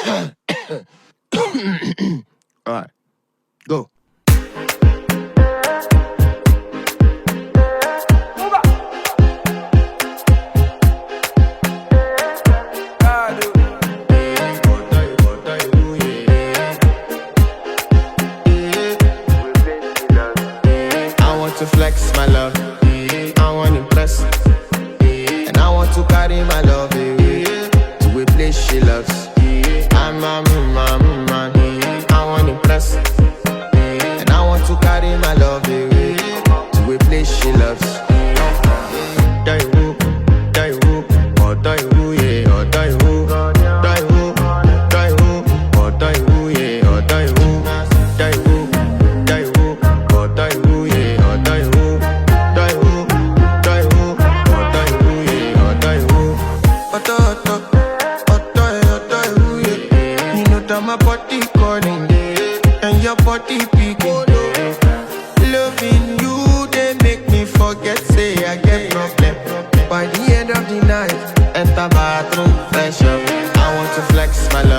Alright, go. I want to flex my love, I want to impress, and I want to carry my love to a place she loves. I'm a man, I want to impress, and I want to carry my love to a place she loves. Die who, or die who, yeah, or die who, die who, or die who, yeah, or die who, die who, or die who, yeah, or die who, die who, or die who, yeah, or die who. Die who, yeah. You know that my body calling, and your body picking. Loving you, they make me forget, say I get problem. By the end of the night, enter bathroom, fresh up. I want to flex my love.